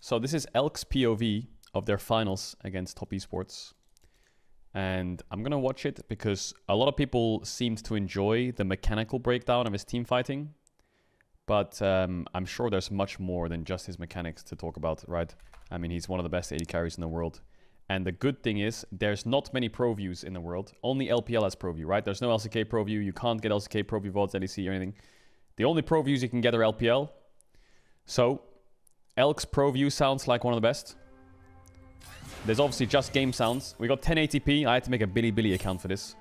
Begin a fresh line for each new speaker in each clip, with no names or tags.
So this is Elk's POV of their finals against Top Esports. And I'm going to watch it because a lot of people seemed to enjoy the mechanical breakdown of his team fighting. But I'm sure there's much more than just his mechanics to talk about, right? I mean, he's one of the best AD carries in the world. And the good thing is, there's not many pro views in the world. Only LPL has pro view, right? There's no LCK pro view. You can't get LCK pro view VODs, LEC or anything. The only pro views you can get are LPL. So, Elk's pro view sounds like one of the best. There's obviously just game sounds. We got 1080p. I had to make a Bilibili account for this.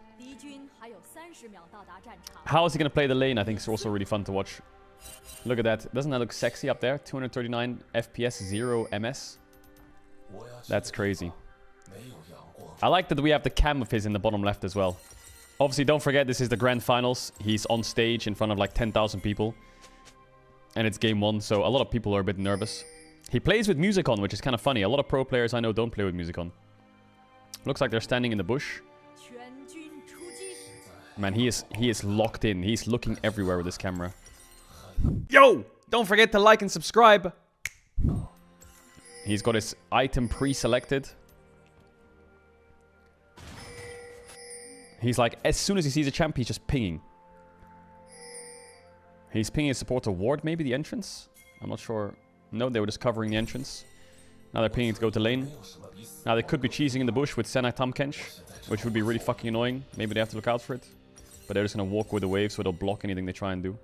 How is he going to play the lane? I think it's also really fun to watch. Look at that. Doesn't that look sexy up there? 239 FPS, 0 MS. That's crazy. I like that we have the cam of his in the bottom left as well. Obviously, don't forget, this is the grand finals. He's on stage in front of like 10,000 people. And it's game 1, so a lot of people are a bit nervous. He plays with music on, which is kind of funny. A lot of pro players I know don't play with music on. Looks like they're standing in the bush. Man, he is locked in. He's looking everywhere with this camera. Yo! Don't forget to like and subscribe. He's got his item pre-selected. He's like, as soon as he sees a champ, he's just pinging. He's pinging his supporter ward, maybe the entrance? I'm not sure. No, they were just covering the entrance. Now they're pinging to go to lane. Now they could be cheesing in the bush with Senna Tamkench, which would be really fucking annoying. Maybe they have to look out for it. But they're just going to walk with the wave so they'll block anything they try and do.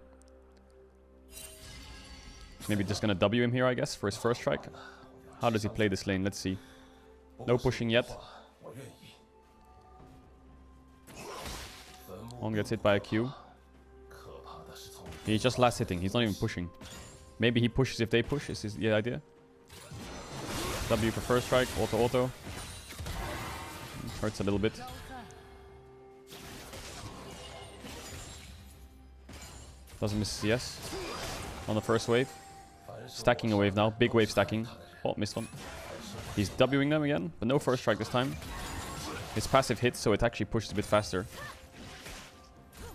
Maybe just going to W him here, I guess, for his first strike. How does he play this lane? Let's see. No pushing yet. One gets hit by a Q. He's just last hitting. He's not even pushing. Maybe he pushes if they push. Is this the idea? W for first strike. Auto. Hurts a little bit. Doesn't miss CS. On the first wave. Stacking a wave now. Big wave stacking. Oh, missed one. He's Wing them again, but no first strike this time. His passive hits, so it actually pushes a bit faster.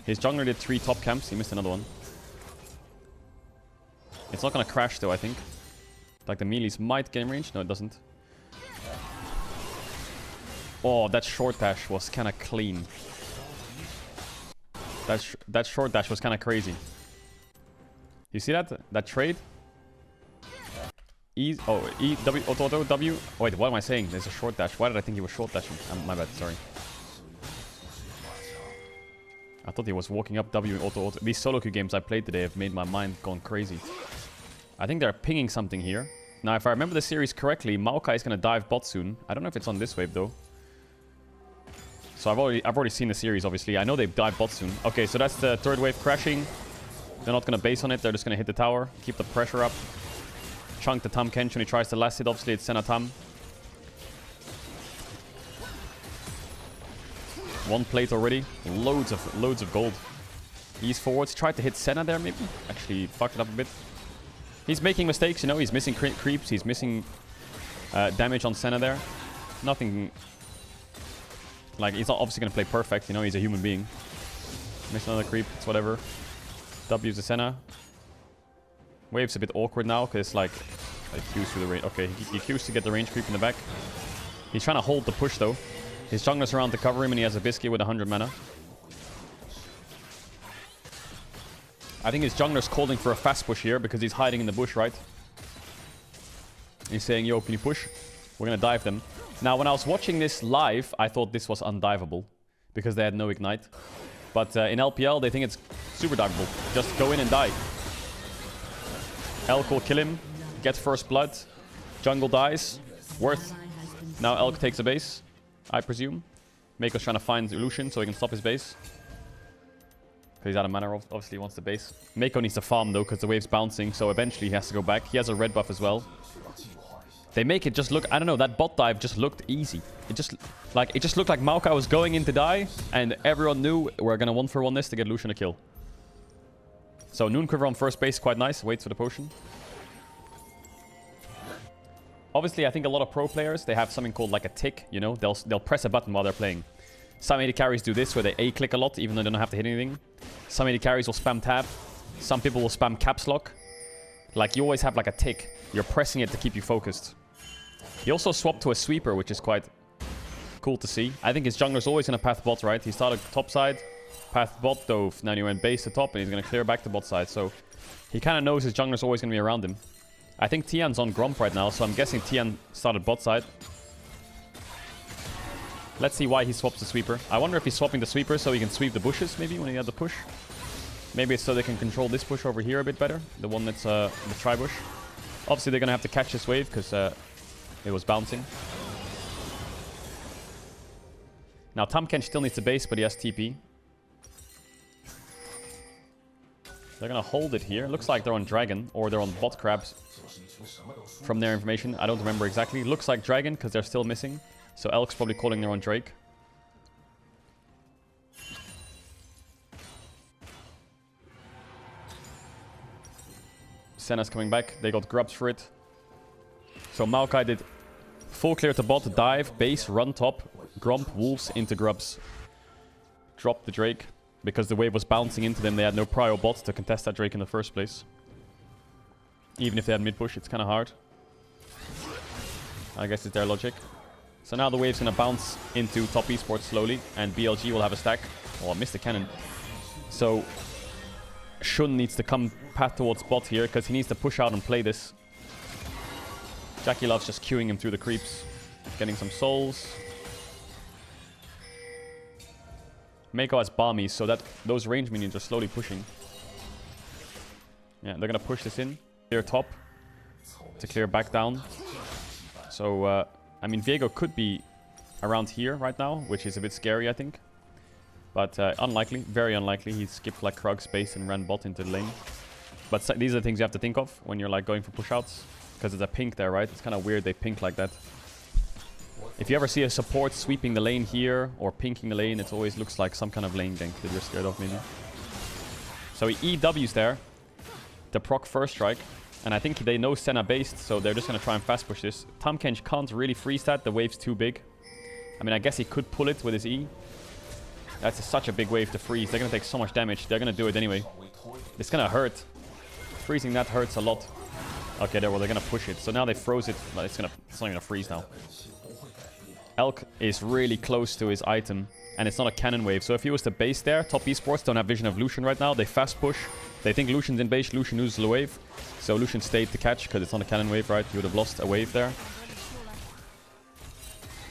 His jungler did 3 top camps. He missed another one. It's not going to crash though, I think. Like the melees might get in range. No, it doesn't. Oh, that short dash was kind of clean. That short dash was kind of crazy. You see that? That trade? E, W, auto, W. Oh, wait, what am I saying? There's a short dash. Why did I think he was short dashing? My bad, sorry. I thought he was walking up W and auto. These solo queue games I played today have made my mind gone crazy. I think they're pinging something here. Now, if I remember the series correctly, Maokai is going to dive bot soon. I don't know if it's on this wave, though. So I've already seen the series, obviously. I know they dive bot soon. Okay, so that's the third wave crashing. They're not going to base on it. They're just going to hit the tower. Keep the pressure up. Chunk the Tamkench when he tries to last hit. Obviously, it's Senna Tam. One plate already. Loads of gold. He's forwards. Tried to hit Senna there, maybe. Actually, fucked it up a bit. He's making mistakes, you know. He's missing creeps. He's missing damage on Senna there. Nothing... Like, he's not obviously going to play perfect, you know. He's a human being. Missed another creep. It's whatever. W's the Senna. Wave's a bit awkward now, because it's like... Q's through the range. Okay, he Q's to get the range creep in the back. He's trying to hold the push, though. His jungler's around to cover him, and he has a Biscuit with 100 mana. I think his jungler's calling for a fast push here, because he's hiding in the bush, right? He's saying, yo, can you push? We're going to dive them. Now, when I was watching this live, I thought this was undivable, because they had no ignite. But in LPL, they think it's super diveable. Just go in and die. Elk will kill him, get first blood, jungle dies, worth. Now Elk takes a base, I presume. Mako's trying to find Lucian so he can stop his base. He's out of mana, obviously he wants the base. Mako needs to farm though, because the wave's bouncing, so eventually he has to go back. He has a red buff as well. They make it just look, I don't know, that bot dive just looked easy. It just looked like Maokai was going in to die, and everyone knew we're gonna 1-for-1 this to get Lucian a kill. So Noonquiver on first base, quite nice. Waits for the potion. Obviously, I think a lot of pro players, they have something called like a tick, you know? They'll press a button while they're playing. Some AD carries do this, where they A-click a lot, even though they don't have to hit anything. Some AD carries will spam tab. Some people will spam caps lock. Like, you always have like a tick. You're pressing it to keep you focused. He also swapped to a sweeper, which is quite cool to see. I think his jungler's always going to path bot, right? He started top side, path bot, dove. Now he went base to top, and he's going to clear back to bot side. So he kind of knows his jungler's always going to be around him. I think Tian's on Gromp right now, so I'm guessing Tian started bot side. Let's see why he swaps the sweeper. I wonder if he's swapping the sweeper so he can sweep the bushes, maybe, when he had the push. Maybe it's so they can control this push over here a bit better. The one that's the tri-bush. Obviously, they're going to have to catch this wave because it was bouncing. Now, Tahm still needs the base, but he has TP. They're going to hold it here. Looks like they're on Dragon, or they're on bot crabs. From their information, I don't remember exactly. Looks like Dragon, because they're still missing. So Elk's probably calling their own Drake. Senna's coming back. They got grubs for it. So Maokai did full clear to bot, dive, base, run top, Gromp, wolves into grubs. Drop the Drake. Because the wave was bouncing into them, they had no prio bot to contest that Drake in the first place. Even if they had mid push, it's kind of hard. I guess it's their logic. So now the wave's going to bounce into top esports slowly, and BLG will have a stack. Oh, I missed the cannon. So Shun needs to come path towards bot here, because he needs to push out and play this. Jackie loves just queuing him through the creeps. Getting some souls. Mako has Balmy, so that those range minions are slowly pushing. Yeah, they're going to push this in. Clear top to clear back down. So, I mean, Viego could be around here right now, which is a bit scary, I think. But unlikely, very unlikely. He skipped like Krug space and ran bot into the lane. But these are the things you have to think of when you're like going for push-outs. Because there's a pink there, right? It's kind of weird they pink like that. If you ever see a support sweeping the lane here or pinking the lane, it always looks like some kind of lane gank that you're scared of, maybe. So he EWs there. The proc first strike. And I think they know Senna based, so they're just going to try and fast push this. Tahm can't really freeze that. The wave's too big. I mean, I guess he could pull it with his E. That's such a big wave to freeze. They're going to take so much damage. They're going to do it anyway. It's going to hurt. Freezing that hurts a lot. Okay, well, they're going to push it. So now they froze it, but it's not going to freeze now. Elk is really close to his item, and it's not a cannon wave. So if he was to base there, top esports don't have vision of Lucian right now. They fast push. They think Lucian's in base. Lucian loses the wave. So Lucian stayed to catch because it's not a cannon wave, right? He would have lost a wave there.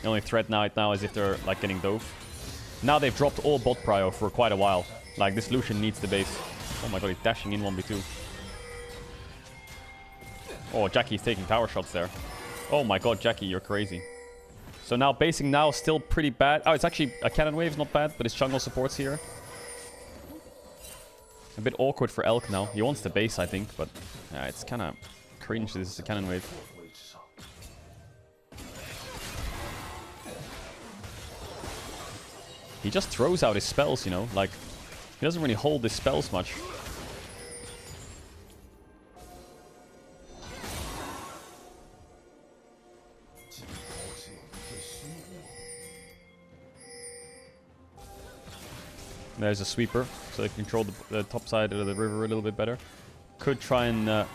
The only threat now is if they're like getting dove. Now they've dropped all bot prio for quite a while. Like this Lucian needs the base. Oh my god, he's dashing in 1v2. Oh, Jackie's taking tower shots there. Oh my god, Jackie, you're crazy. So now basing now still pretty bad. Oh, it's actually a cannon wave, not bad, but his jungle supports here. A bit awkward for Elk now. He wants the base, I think, but yeah, it's kind of cringe. This is a cannon wave. He just throws out his spells, you know, like he doesn't really hold his spells much. There's a sweeper, so they control the top side of the river a little bit better. Could try and...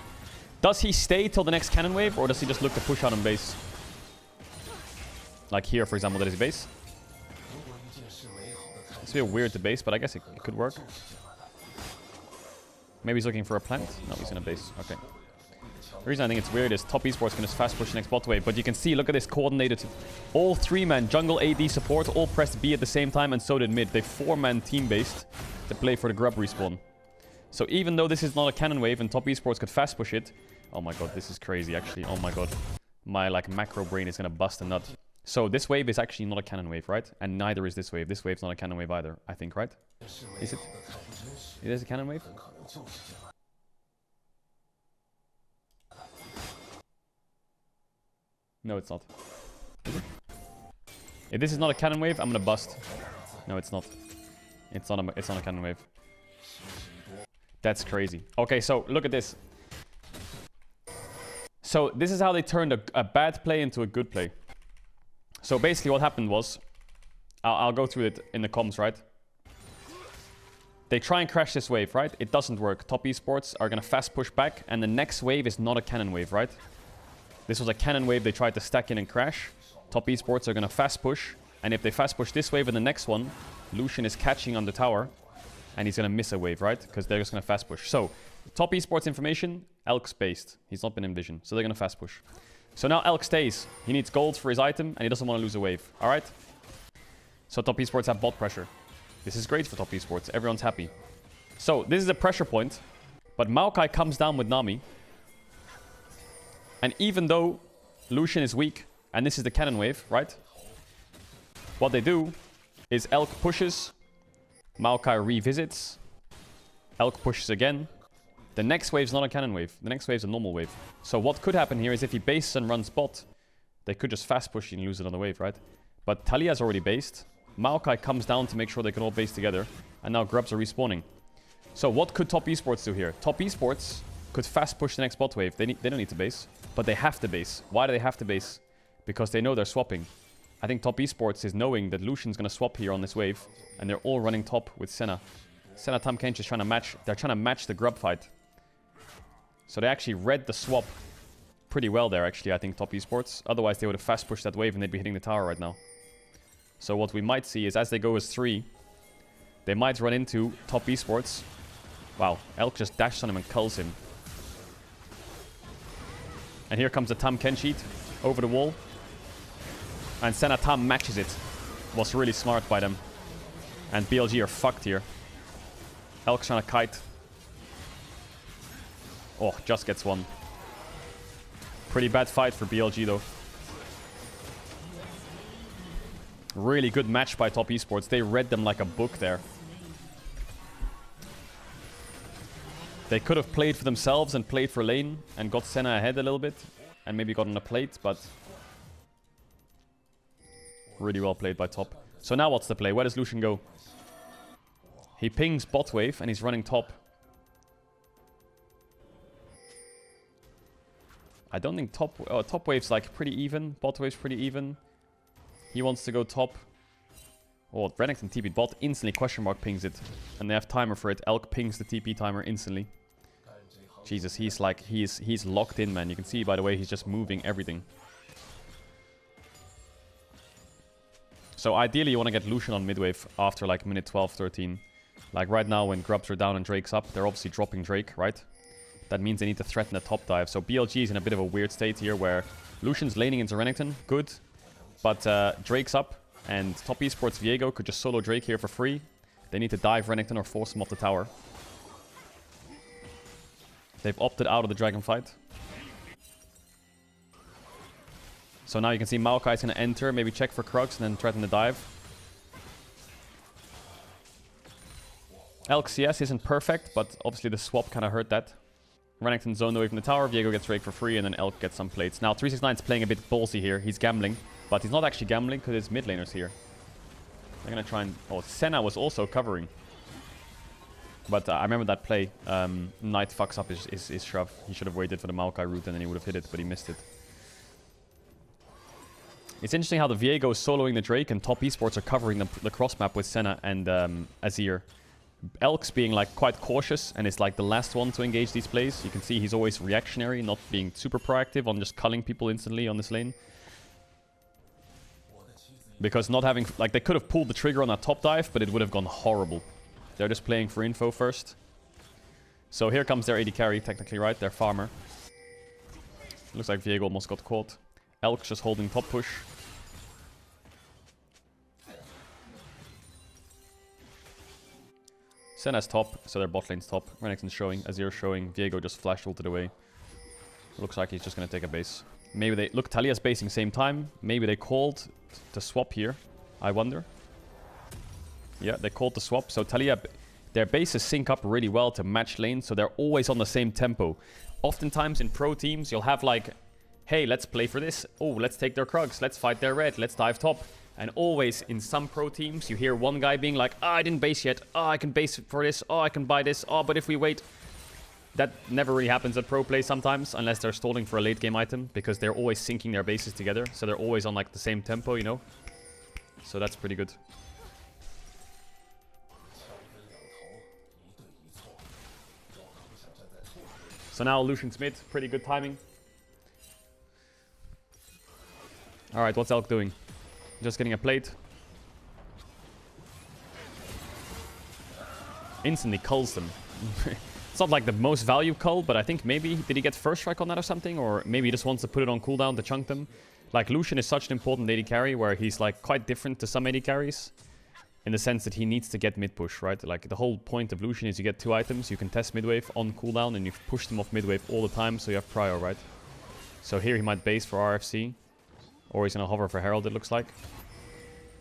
Does he stay till the next cannon wave, or does he just look to push out on base? Like here, for example, that is base. It's a bit weird to base, but I guess it could work. Maybe he's looking for a plant? No, he's in a base. Okay. The reason I think it's weird is top esports can just fast push the next bot wave, but you can see, look at this coordinated. All 3-man jungle AD support all pressed B at the same time, and so did mid. They 4-man team based to play for the grub respawn. So even though this is not a cannon wave and top esports could fast push it, oh my god, this is crazy actually. Oh my god, my like macro brain is gonna bust a nut. So this wave is actually not a cannon wave, right? And neither is this wave. This wave's not a cannon wave either, I think, right? Is it? It is a cannon wave? No, it's not. Is it? If this is not a cannon wave, I'm gonna bust. No, it's not. It's not a cannon wave. That's crazy. Okay, so look at this. So this is how they turned a bad play into a good play. So basically what happened was... I'll go through it in the comms, right? They try and crash this wave, right? It doesn't work. Top esports are going to fast push back, and the next wave is not a cannon wave, right? This was a cannon wave they tried to stack in and crash. Top esports are going to fast push, and if they fast push this wave and the next one, Lucian is catching on the tower, and he's going to miss a wave, right? Because they're just going to fast push. So, top esports information, Elk's based. He's not been in vision, so they're going to fast push. So now Elk stays. He needs gold for his item, and he doesn't want to lose a wave. All right? So top esports have bot pressure. This is great for top esports. Everyone's happy. So this is a pressure point, but Maokai comes down with Nami. And even though Lucian is weak, and this is the cannon wave, right? What they do is Elk pushes, Maokai revisits, Elk pushes again. The next wave is not a cannon wave. The next wave is a normal wave. So what could happen here is if he bases and runs bot, they could just fast push and lose it on the wave, right? But Talia's already based. Maokai comes down to make sure they can all base together. And now grubs are respawning. So what could top esports do here? Top esports could fast push the next bot wave. They don't need to base, but they have to base. Why do they have to base? Because they know they're swapping. I think top esports is knowing that Lucian's going to swap here on this wave. And they're all running top with Senna. Senna Tam Kench is trying to match. They're trying to match the grub fight. So they actually read the swap pretty well there, actually, I think, top esports. Otherwise, they would have fast pushed that wave and they'd be hitting the tower right now. So what we might see is as they go as 3, they might run into top esports. Wow, Elk just dashes on him and culls him. And here comes the Tam Kenshit over the wall. And Senna Tam matches it. Was really smart by them. And BLG are fucked here. Elk's trying to kite. Oh, just gets one. Pretty bad fight for BLG though. Really good match by top esports. They read them like a book there. They could have played for themselves and played for lane and got Senna ahead a little bit. And maybe got on a plate, but... really well played by top. So now what's the play? Where does Lucian go? He pings bot wave and he's running top. I don't think top wave's like pretty even. Bot wave's pretty even. He wants to go top. Oh, Renekton TP'd bot. Instantly question mark pings it. And they have timer for it. Elk pings the TP timer instantly. Jesus, he's like, he's locked in, man. You can see by the way he's just moving everything. So ideally you want to get Lucian on midwave after like minute 12, 13. Like right now when grubs are down and Drake's up, they're obviously dropping Drake, right? That means they need to threaten the top dive. So BLG is in a bit of a weird state here where Lucian's laning into Renekton. Good. But Drake's up. And top esports Viego could just solo Drake here for free. They need to dive Renekton or force him off the tower. They've opted out of the dragon fight. So now you can see Maokai's going to enter. Maybe check for Krugs and then threaten the dive. Elk CS isn't perfect, but obviously the swap kind of hurt that. Renekton zoned away from the tower, Viego gets Drake for free, and then Elk gets some plates. Now 369's playing a bit ballsy here, he's gambling. But he's not actually gambling because his mid laner's here. They're going to try and... oh, Senna was also covering. But I remember that play. Knight fucks up his shove. He should have waited for the Maokai route and then he would have hit it, but he missed it. It's interesting how the Viego is soloing the Drake and top esports are covering the cross map with Senna and Azir. Elk's being like quite cautious and is like the last one to engage these plays. You can see he's always reactionary, not being super proactive on just culling people instantly on this lane. Because not having... like they could have pulled the trigger on that top dive, but it would have gone horrible. They're just playing for info first. So here comes their AD carry, technically, right? Their farmer. Looks like Viego almost got caught. Elk's just holding top push. Senna's top, so their bot lane's top. Renekton's showing, Azir showing, Viego just flash ulted away. Looks like he's just gonna take a base. Maybe they... look, Talia's basing same time. Maybe they called to swap here. I wonder. Yeah, they called the swap. So Talia, their bases sync up really well to match lanes, so they're always on the same tempo. Oftentimes in pro teams, you'll have like, hey, let's play for this. Oh, let's take their Krugs. Let's fight their red. Let's dive top. And always in some pro teams, you hear one guy being like, oh, I didn't base yet. Oh, I can base for this. Oh, I can buy this. Oh, but if we wait... that never really happens at pro play sometimes, unless they're stalling for a late game item, because they're always syncing their bases together. So they're always on like the same tempo, you know? So that's pretty good. So now Lucian's mid, pretty good timing. Alright, what's Elk doing? Just getting a plate. Instantly culls them. It's not like the most value cull, but I think maybe... Did he get first strike on that or something? Or maybe he just wants to put it on cooldown to chunk them. Like, Lucian is such an important AD carry where he's like quite different to some AD carries. In the sense that he needs to get mid push, right? Like, the whole point of Lucian is you get 2 items, you can test mid wave on cooldown, and you push them off mid wave all the time, so you have prior, right? So here he might base for RFC. Or he's gonna hover for Herald, it looks like.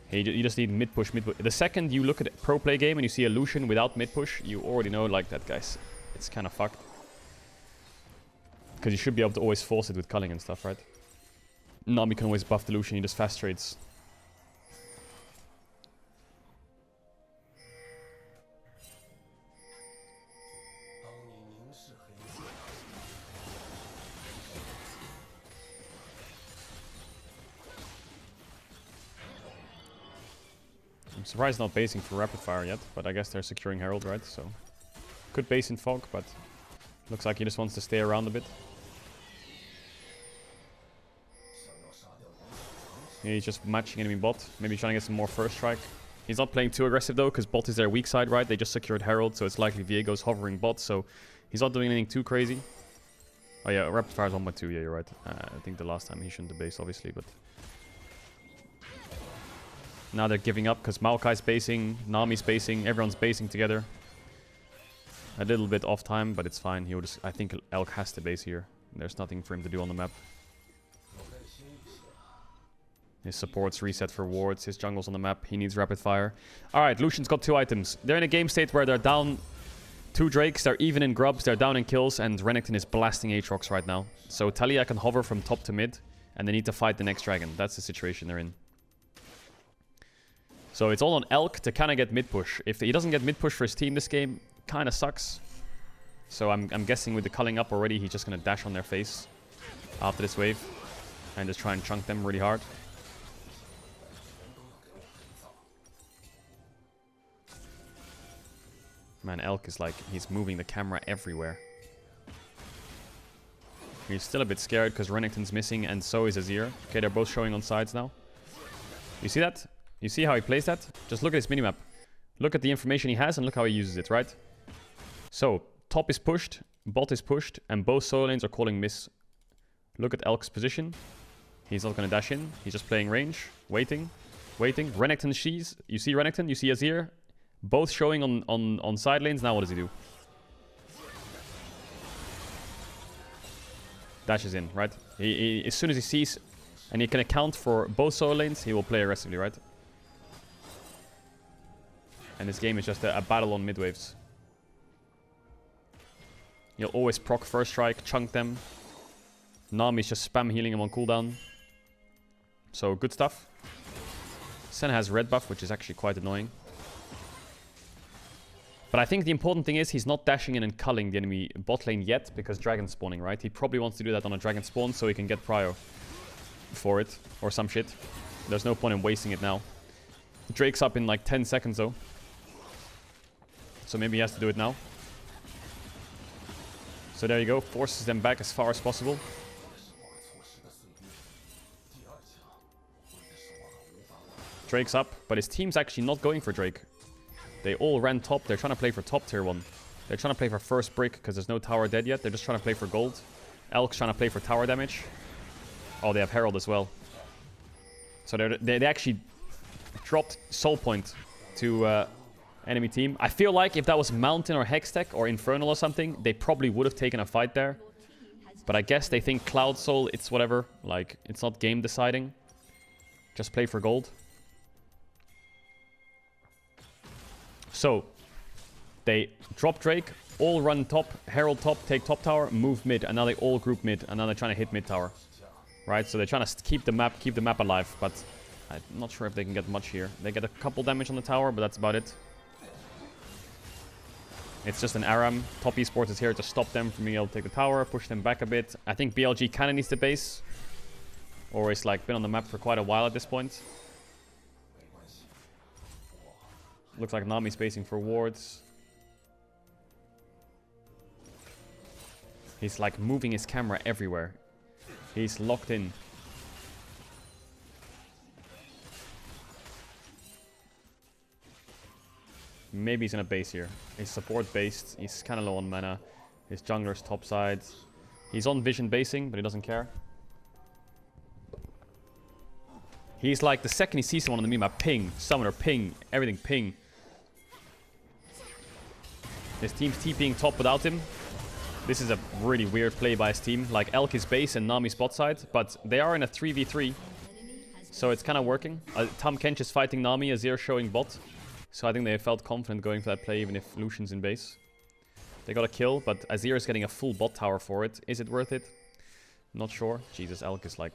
You just need mid push, mid push. The second you look at a pro play game and you see a Lucian without mid push, you already know, like, that guy's... It's kind of fucked. Because you should be able to always force it with culling and stuff, right? Nami can always buff the Lucian, he just fast trades. I'm surprised not basing for rapid fire yet, but I guess they're securing Herald, right? So could base in Fog, but looks like he just wants to stay around a bit. Yeah, he's just matching enemy bot, maybe trying to get some more first strike. He's not playing too aggressive though, because bot is their weak side, right? They just secured Herald, so it's likely Viego's hovering bot, so he's not doing anything too crazy. Oh yeah, rapid fire is 1.2, yeah, you're right. I think the last time he shouldn't have based, obviously, but... Now they're giving up because Maokai's basing, Nami's basing, everyone's basing together. A little bit off time, but it's fine. He'll just, I think Elk has to base here. There's nothing for him to do on the map. His supports reset for wards, his jungle's on the map, he needs rapid fire. Alright, Lucian's got 2 items. They're in a game state where they're down 2 Drakes, they're even in grubs, they're down in kills, and Renekton is blasting Aatrox right now. So Talia can hover from top to mid, and they need to fight the next dragon. That's the situation they're in. So it's all on Elk to kind of get mid-push. If he doesn't get mid-push for his team this game, kind of sucks. So I'm guessing with the culling up already, he's just going to dash on their face after this wave. And just try and chunk them really hard. Man, Elk is like, he's moving the camera everywhere. He's still a bit scared because Renekton's missing and so is Azir. Okay, they're both showing on sides now. You see that? You see how he plays that? Just look at his minimap. Look at the information he has and look how he uses it, right? So, top is pushed, bot is pushed, and both solo lanes are calling miss. Look at Elk's position. He's not going to dash in. He's just playing range, waiting, waiting. Renekton she's. You see Renekton, you see Azir. Both showing on side lanes. Now what does he do? Dashes in, right? As soon as he sees and he can account for both solo lanes, he will play aggressively, right? And this game is just a battle on mid waves. You'll always proc first strike, chunk them. Nami's just spam healing him on cooldown. So good stuff. Sen has red buff, which is actually quite annoying. But I think the important thing is he's not dashing in and culling the enemy bot lane yet because dragon spawning, right? He probably wants to do that on a dragon spawn so he can get prio for it or some shit. There's no point in wasting it now. Drake's up in like 10 seconds though. So maybe he has to do it now. So there you go. Forces them back as far as possible. Drake's up, but his team's actually not going for Drake. They all ran top. They're trying to play for top tier 1. They're trying to play for first brick because there's no tower dead yet. They're just trying to play for gold. Elk's trying to play for tower damage. Oh, they have Herald as well. So they actually dropped soul point to enemy team. I feel like if that was Mountain or Hextech or Infernal or something, they probably would have taken a fight there. But I guess they think Cloud Soul, it's whatever. Like, it's not game deciding. Just play for gold. So, they drop Drake, all run top, Herald top, take top tower, move mid, and now they all group mid, and now they're trying to hit mid tower. Right, so they're trying to keep the map alive, but I'm not sure if they can get much here. They get a couple damage on the tower, but that's about it. It's just an Aram. Top esports is here to stop them from being able to take the tower, push them back a bit. I think BLG kind of needs the base. Or it's like been on the map for quite a while at this point. Looks like Nami's spacing for wards. He's like moving his camera everywhere. He's locked in. Maybe he's gonna base here. He's support based. He's kind of low on mana. His jungler's top side. He's on vision basing, but he doesn't care. He's like, the second he sees someone on the map, ping, summoner, ping, everything, ping. His team's TPing top without him. This is a really weird play by his team. Like, Elk is base and Nami's bot side, but they are in a 3v3. So it's kind of working. Tahm Kench is fighting Nami, Azir showing bot. So I think they felt confident going for that play, even if Lucian's in base. They got a kill, but Azir is getting a full bot tower for it. Is it worth it? Not sure. Jesus, Elk is like...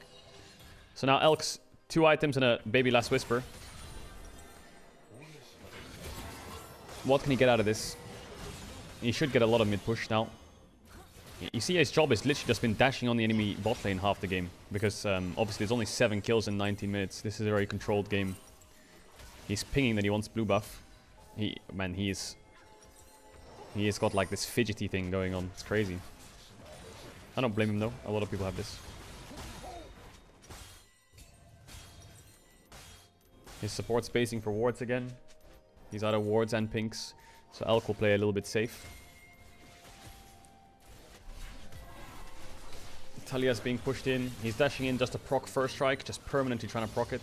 So now Elk's 2 items and a baby last whisper. What can he get out of this? He should get a lot of mid push now. You see his job is literally just been dashing on the enemy bot lane half the game. Because obviously there's only 7 kills in 19 minutes. This is a very controlled game. He's pinging that he wants blue buff. Man, he has got like this fidgety thing going on. It's crazy. I don't blame him though. A lot of people have this. His support spacing for wards again. He's out of wards and pinks. So Elk will play a little bit safe. Talia's being pushed in. He's dashing in just to proc first strike. Just permanently trying to proc it.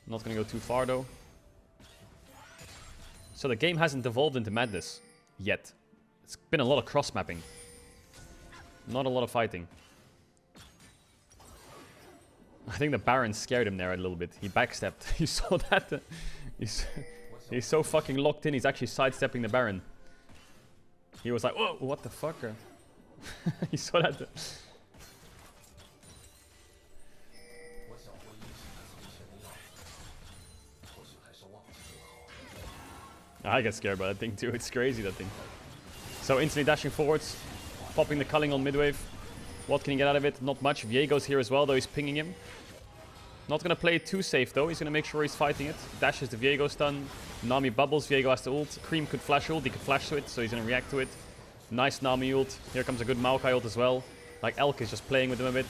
Not going to go too far though. So the game hasn't evolved into madness yet. It's been a lot of cross-mapping. Not a lot of fighting. I think the Baron scared him there a little bit. He backstepped. You saw that? He's so fucking locked in, he's actually sidestepping the Baron. He was like, whoa, what the fuck? He saw that. I get scared by that thing too. It's crazy, that thing. So instantly dashing forwards, popping the culling on midwave. What can he get out of it? Not much. Viego's here as well, though he's pinging him. Not going to play it too safe, though. He's going to make sure he's fighting it. Dashes the Viego stun. Nami bubbles. Viego has to ult. Cream could flash ult. He could flash to it, so he's going to react to it. Nice Nami ult. Here comes a good Maokai ult as well. Like, Elk is just playing with him a bit.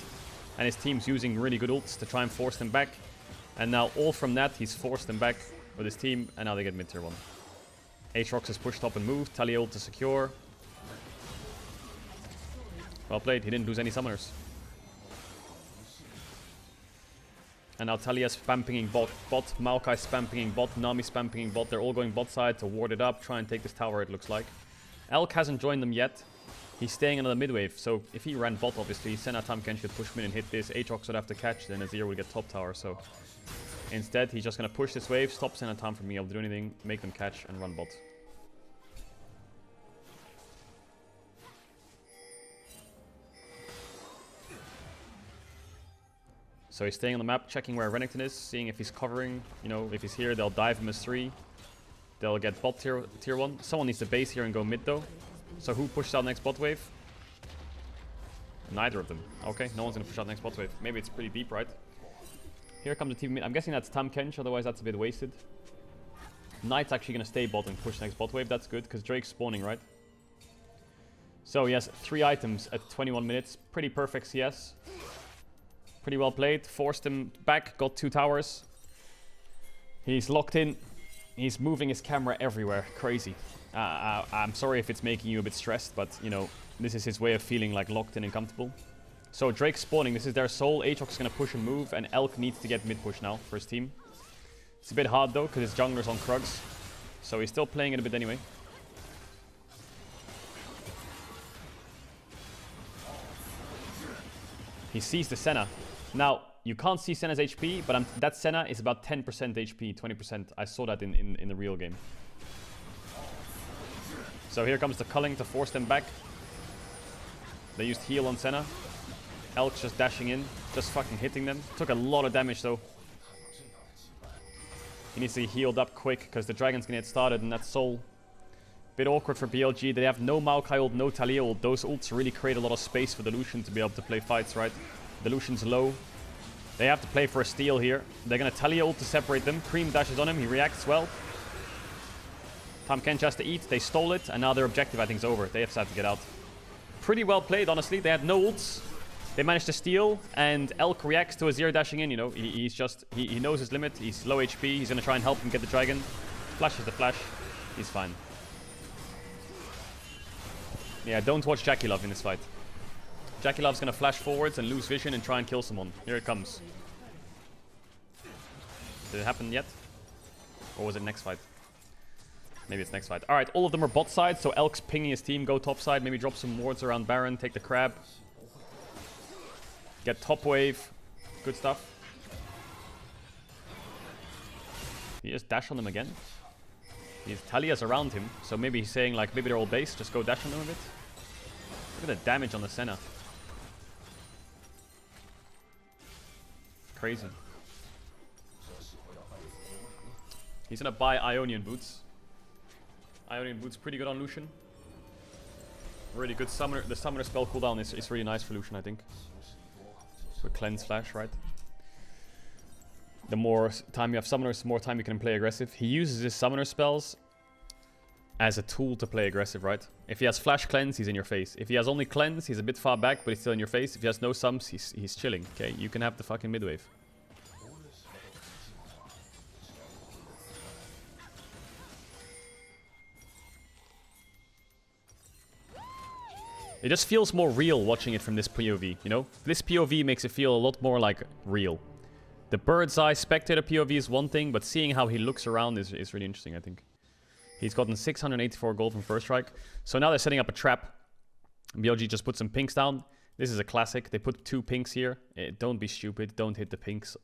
And his team's using really good ults to try and force them back. And now, all from that, he's forced them back with his team. And now they get mid-tier 1. Aatrox is pushed up and moved. Talia ult to secure. Well played. He didn't lose any summoners. And now Talia spam pinging bot, Maokai spam pinging bot, Nami spam pinging bot. They're all going bot side to ward it up, try and take this tower, it looks like. Elk hasn't joined them yet. He's staying another mid wave, so if he ran bot, obviously, Senna Tahm Kench should push mid and hit this. Aatrox would have to catch, then Azir would get top tower, so... Instead, he's just going to push this wave, stop Senna Tahm from being able to do anything, make them catch, and run bot. So he's staying on the map, checking where Renekton is, seeing if he's covering. You know, if he's here, they'll dive him as 3. They'll get bot tier 1. Someone needs to base here and go mid, though. So who pushes out next bot wave? Neither of them. Okay, no one's going to push out next bot wave. Maybe it's pretty deep, right? Here comes the team mid. I'm guessing that's Tahm Kench, otherwise that's a bit wasted. Knight's actually going to stay bot and push next bot wave. That's good, because Drake's spawning, right? So he has 3 items at 21 minutes. Pretty perfect CS. Pretty well played. Forced him back. Got 2 towers. He's locked in. He's moving his camera everywhere. Crazy. I'm sorry if it's making you a bit stressed, but, you know, this is his way of feeling, like, locked in and comfortable. So Drake's spawning. This is their soul. Aatrox is going to push and move, and Elk needs to get mid-push now for his team. It's a bit hard, though, because his jungler's on Krugs. So he's still playing it a bit anyway. He sees the Senna. Now, you can't see Senna's HP, but that Senna is about 10% HP, 20%. I saw that in the real game. So here comes the culling to force them back. They used heal on Senna. Elk's just dashing in, just fucking hitting them. Took a lot of damage, though. He needs to be healed up quick, because the dragon's gonna get started, and that's Soul. Bit awkward for BLG. They have no Maokai ult, no Talia ult. Those ults really create a lot of space for the Lucian to be able to play fights, right? The Lucian's low. They have to play for a steal here. They're going to Talia ult to separate them. Cream dashes on him. He reacts well. Tahm Kench has to eat. They stole it. And now their objective, I think, is over. They have to get out. pretty well played, honestly. They had no ults. They managed to steal, and Elk reacts to Azir dashing in, you know. He knows his limit. He's low HP. He's going to try and help him get the dragon. Flashes the flash. He's fine. Yeah, don't watch Jackie Love in this fight. Jackie Love's going to flash forwards and lose vision and try and kill someone. Here it comes. Did it happen yet? Or was it next fight? Maybe it's next fight. Alright, all of them are bot side, so Elk's pinging his team. Go top side, maybe drop some wards around Baron, take the crab. Get top wave. Good stuff. He just dash on them again. Talia's around him, so maybe he's saying like, maybe they're all base, just go dash on them a bit. Look at the damage on the Senna. Crazy. He's gonna buy Ionian Boots. Ionian Boots pretty good on Lucian. Really good summoner. The summoner spell cooldown is really nice for Lucian, I think. With cleanse flash, right? The more time you have summoners, the more time you can play aggressive. He uses his summoner spells as a tool to play aggressive, right? If he has flash cleanse, he's in your face. If he has only cleanse, he's a bit far back, but he's still in your face. If he has no sums, he's chilling. Okay, you can have the fucking mid wave. It just feels more real watching it from this POV, you know? This POV makes it feel a lot more like real. The bird's eye spectator POV is one thing, but seeing how he looks around is really interesting, I think. He's gotten 684 gold from first strike. So now they're setting up a trap. BLG just put some pinks down. This is a classic. They put 2 pinks here. Don't be stupid. Don't hit the pinks.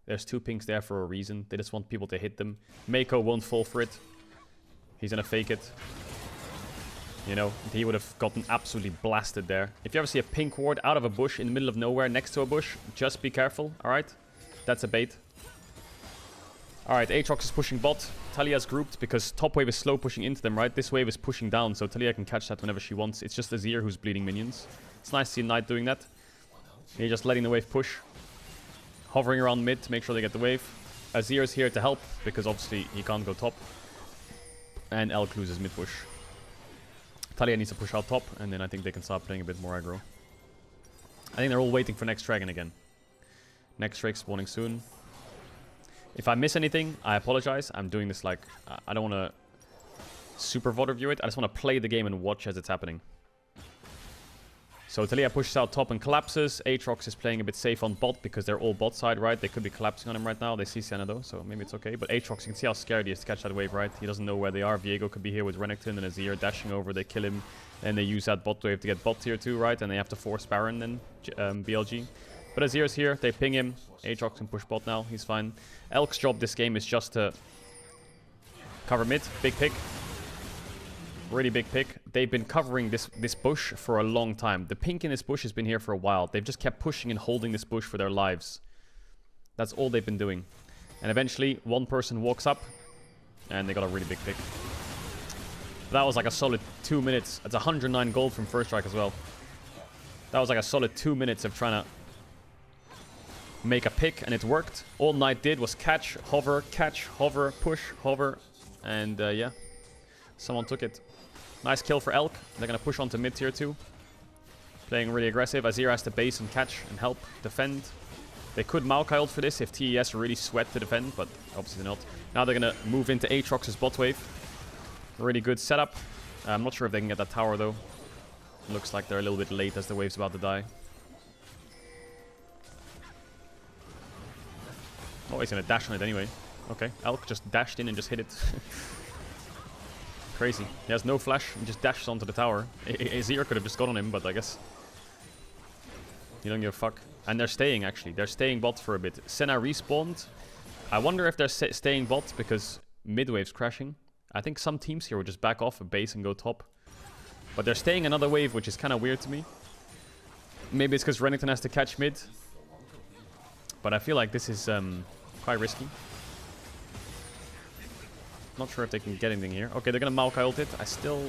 There's 2 pinks there for a reason. They just want people to hit them. Mako won't fall for it. He's gonna fake it. You know, he would have gotten absolutely blasted there. If you ever see a pink ward out of a bush in the middle of nowhere next to a bush, just be careful, alright? That's a bait. Alright, Aatrox is pushing bot. Talia's grouped because top wave is slow pushing into them, right? This wave is pushing down, so Talia can catch that whenever she wants. It's just Azir who's bleeding minions. It's nice to see Knight doing that. He's just letting the wave push. Hovering around mid to make sure they get the wave. Azir is here to help because obviously he can't go top. And Elk loses mid push. Talia needs to push out top, and then I think they can start playing a bit more aggro. I think they're all waiting for next dragon again. Next Drake spawning soon. If I miss anything, I apologize. I'm doing this like... I don't want to super VOD review it. I just want to play the game and watch as it's happening. So Talia pushes out top and collapses. Aatrox is playing a bit safe on bot because they're all bot side, right? They could be collapsing on him right now. They see Senna though, so maybe it's okay. But Aatrox, you can see how scared he is to catch that wave, right? He doesn't know where they are. Viego could be here with Renekton and Azir dashing over. They kill him. And they use that bot wave to get bot tier 2, right? And they have to force Baron then, BLG. But Azir's here. They ping him. Aatrox can push bot now. He's fine. Elk's job this game is just to cover mid. Big pick. Really big pick. They've been covering this bush for a long time. The pink in this bush has been here for a while. They've just kept pushing and holding this bush for their lives. That's all they've been doing. And eventually, one person walks up, and they got a really big pick. That was like a solid 2 minutes. It's 109 gold from first strike as well. That was like a solid 2 minutes of trying to make a pick, and it worked. All Knight did was catch, hover, push, hover, and yeah. Someone took it. Nice kill for Elk. They're going to push onto mid tier 2. Playing really aggressive. Azir has to base and catch and help defend. They could Maokai ult for this if TES really sweat to defend, but obviously not. Now they're going to move into Aatrox's bot wave. Really good setup. I'm not sure if they can get that tower though. Looks like they're a little bit late as the wave's about to die. Oh, he's going to dash on it anyway. Okay, Elk just dashed in and just hit it. Crazy. He has no flash. He just dashes onto the tower. Azir could have just got on him, but I guess you don't give a fuck. And they're staying, actually. They're staying bot for a bit. Senna respawned. I wonder if they're staying bot because mid-wave's crashing. I think some teams here will just back off a base and go top. But they're staying another wave, which is kind of weird to me. Maybe it's because Renekton has to catch mid. But I feel like this is quite risky. Not sure if they can get anything here. Okay, they're gonna Maokai ult it. I still...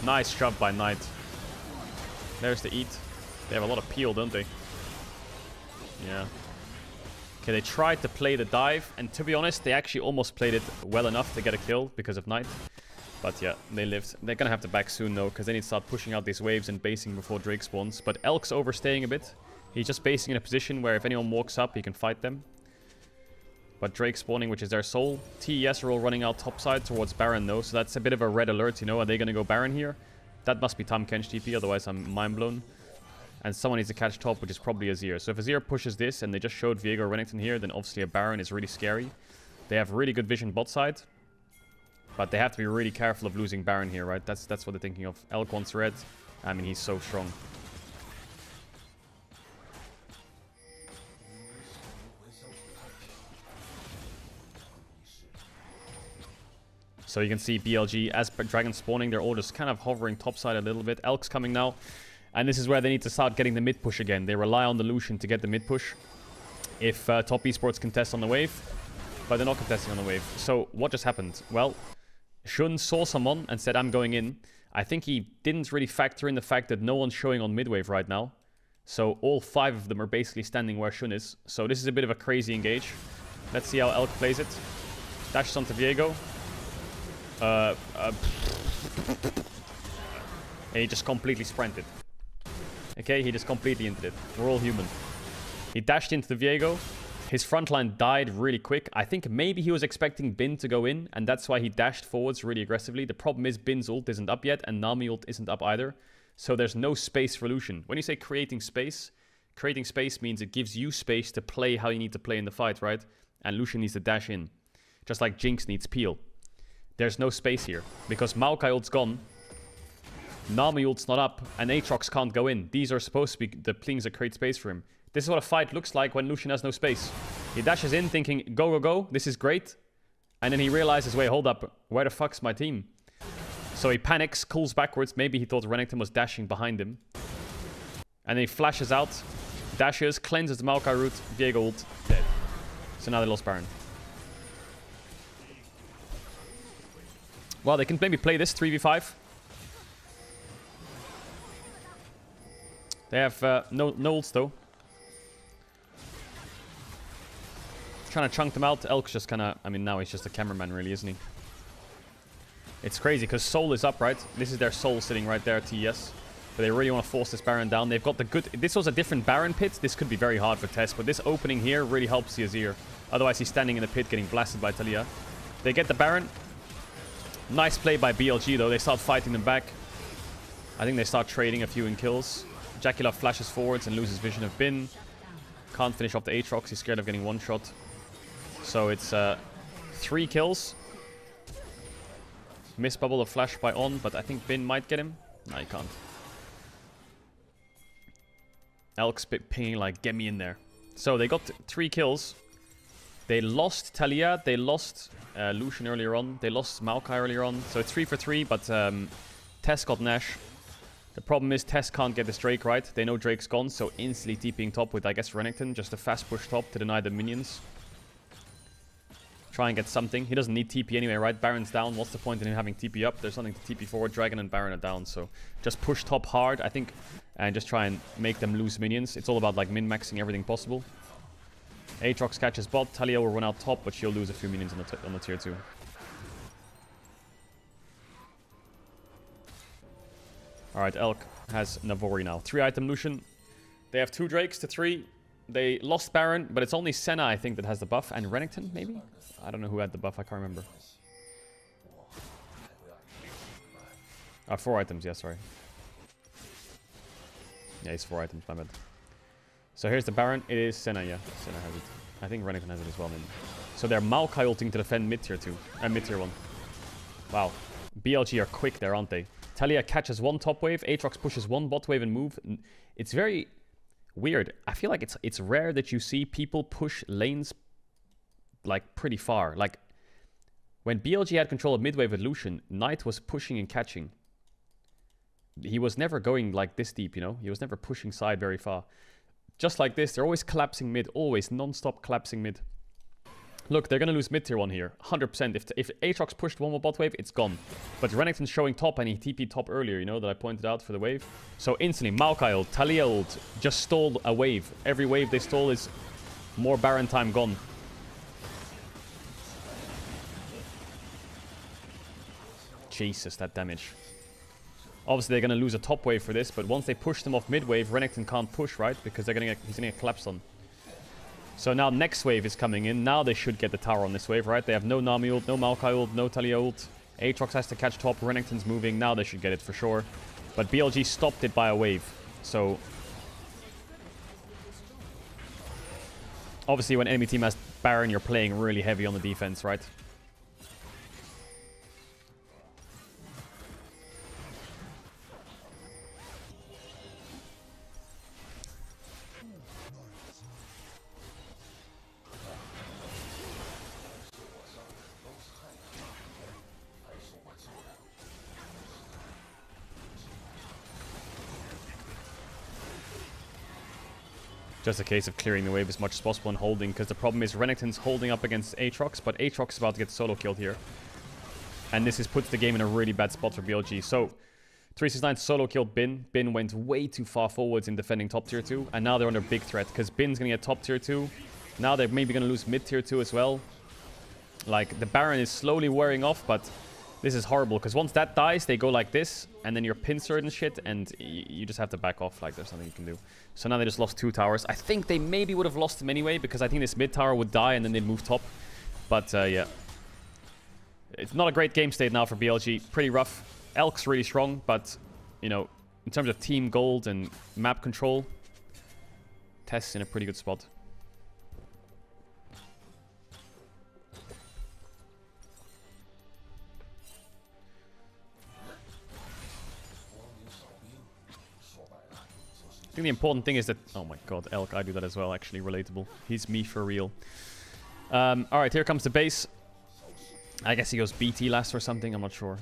Nice shove by Knight. There's the eat. They have a lot of peel, don't they? Yeah. Okay, they tried to play the dive, and to be honest, they actually almost played it well enough to get a kill because of Knight. But yeah, they lived. They're gonna have to back soon though, because they need to start pushing out these waves and basing before Drake spawns. But Elk's overstaying a bit. He's just basing in a position where if anyone walks up, he can fight them. But Drake spawning, which is their soul. TES are all running out topside towards Baron though, so that's a bit of a red alert, you know. Are they gonna go Baron here? That must be Tahm Kench TP, otherwise I'm mind blown. And someone needs to catch top, which is probably Azir. So if Azir pushes this and they just showed Viego or Renekton here, then obviously a Baron is really scary. They have really good vision bot side. But they have to be really careful of losing Baron here, right? That's what they're thinking of. Elk wants red. I mean, he's so strong. So you can see BLG, as Dragon spawning, they're all just kind of hovering topside a little bit. Elk's coming now. And this is where they need to start getting the mid push again. They rely on the Lucian to get the mid push. If top esports contest on the wave. But they're not contesting on the wave. So what just happened? Well, Shun saw someone and said, I'm going in. I think he didn't really factor in the fact that no one's showing on mid wave right now. So all 5 of them are basically standing where Shun is. So this is a bit of a crazy engage. Let's see how Elk plays it. Dashes onto Viego. And he just completely sprinted. Okay, he just completely entered it. We're all human. He dashed into the Viego. His front line died really quick. I think maybe he was expecting Bin to go in, and that's why he dashed forwards really aggressively. The problem is Bin's ult isn't up yet, and Nami ult isn't up either. So there's no space for Lucian. When you say creating space means it gives you space to play how you need to play in the fight, right? And Lucian needs to dash in. Just like Jinx needs peel. There's no space here, because Maokai ult's gone. Nami ult's not up, and Aatrox can't go in. These are supposed to be the plings that create space for him. This is what a fight looks like when Lucian has no space. He dashes in thinking, go, go, go, this is great. And then he realizes, wait, hold up, where the fuck's my team? So he panics, calls backwards. Maybe he thought Renekton was dashing behind him. And then he flashes out, dashes, cleanses the Maokai route, Viego ult, dead. So now they lost Baron. Well, they can maybe play this 3v5. They have no ults though. Trying to chunk them out. Elk's just kind of... I mean, now he's just a cameraman really, isn't he? It's crazy because Soul is up, right? This is their Soul sitting right there, TES. But they really want to force this Baron down. They've got the good... This was a different Baron pit. This could be very hard for Tess. But this opening here really helps the Azir. Otherwise, he's standing in the pit getting blasted by Talia. They get the Baron. Nice play by BLG, though. They start fighting them back. I think they start trading a few in kills. Jackula flashes forwards and loses vision of Bin. Can't finish off the Aatrox. He's scared of getting one shot. So it's 3 kills. Miss bubble of flash by On, but I think Bin might get him. No, he can't. Elk's pinging like, get me in there. So they got 3 kills. They lost Talia. They lost Lucian earlier on. They lost Maokai earlier on. So it's 3 for 3, but Tess got Nash. The problem is Tess can't get this Drake right. They know Drake's gone, so instantly TPing top with, I guess, Renekton. Just a fast push top to deny the minions. Try and get something. He doesn't need TP anyway, right? Baron's down. What's the point in him having TP up? There's nothing to TP forward. Dragon and Baron are down, so just push top hard, I think, and just try and make them lose minions. It's all about, like, min-maxing everything possible. Aatrox catches bot. Talia will run out top, but she'll lose a few minions on the tier 2. Alright, Elk has Navori now. 3-item Lucian. They have 2 Drakes to 3. They lost Baron, but it's only Senna, I think, that has the buff. And Renekton, maybe? I don't know who had the buff. I can't remember. 4 items. Yeah, sorry. Yeah, it's 4 items. My bad. So here's the Baron. It is Senna, yeah. Senna has it. I think Renekton has it as well, maybe. So they're Maokai ulting to defend mid-tier 2. Mid-tier 1. Wow. BLG are quick there, aren't they? Talia catches 1 top wave. Aatrox pushes 1 bot wave and move. It's very weird. I feel like it's rare that you see people push lanes like pretty far. Like when BLG had control of mid wave with Lucian, Knight was pushing and catching. He was never going like this deep, you know? He was never pushing side very far. Just like this, they're always collapsing mid. Always non-stop collapsing mid. Look, they're going to lose mid-tier 1 here. 100%. If Aatrox pushed 1 more bot wave, it's gone. But Renekton's showing top, and he TP'd top earlier, you know, that I pointed out for the wave. So instantly, Maokai ult, Talia ult, just stalled a wave. Every wave they stall is more Baron time gone. Jesus, that damage. Obviously, they're going to lose a top wave for this, but once they push them off mid wave, Renekton can't push, right? Because he's going to get collapsed on. So now next wave is coming in. Now they should get the tower on this wave, right? They have no Nami ult, no Maokai ult, no Talia ult. Aatrox has to catch top. Renekton's moving. Now they should get it for sure. But BLG stopped it by a wave. So obviously, when enemy team has Baron, you're playing really heavy on the defense, right? Just a case of clearing the wave as much as possible and holding, because the problem is Renekton's holding up against Aatrox, but Aatrox is about to get solo killed here. And this puts the game in a really bad spot for BLG. So 369 solo killed Bin. Bin went way too far forwards in defending top tier 2, and now they're under big threat, because Bin's going to get top tier 2. Now they're maybe going to lose mid tier 2 as well. Like, the Baron is slowly wearing off, but this is horrible, because once that dies, they go like this, and then you're pincered and shit, and you just have to back off. Like, there's nothing you can do. So now they just lost 2 towers. I think they maybe would have lost them anyway, because I think this mid tower would die, and then they'd move top. But, yeah. It's not a great game state now for BLG. Pretty rough. Elk's really strong, but, you know, in terms of team gold and map control, Tess in a pretty good spot. I think the important thing is that... Oh my god, Elk, I do that as well, actually. Relatable. He's me for real. Alright, here comes the base. I guess he goes BT last or something, I'm not sure.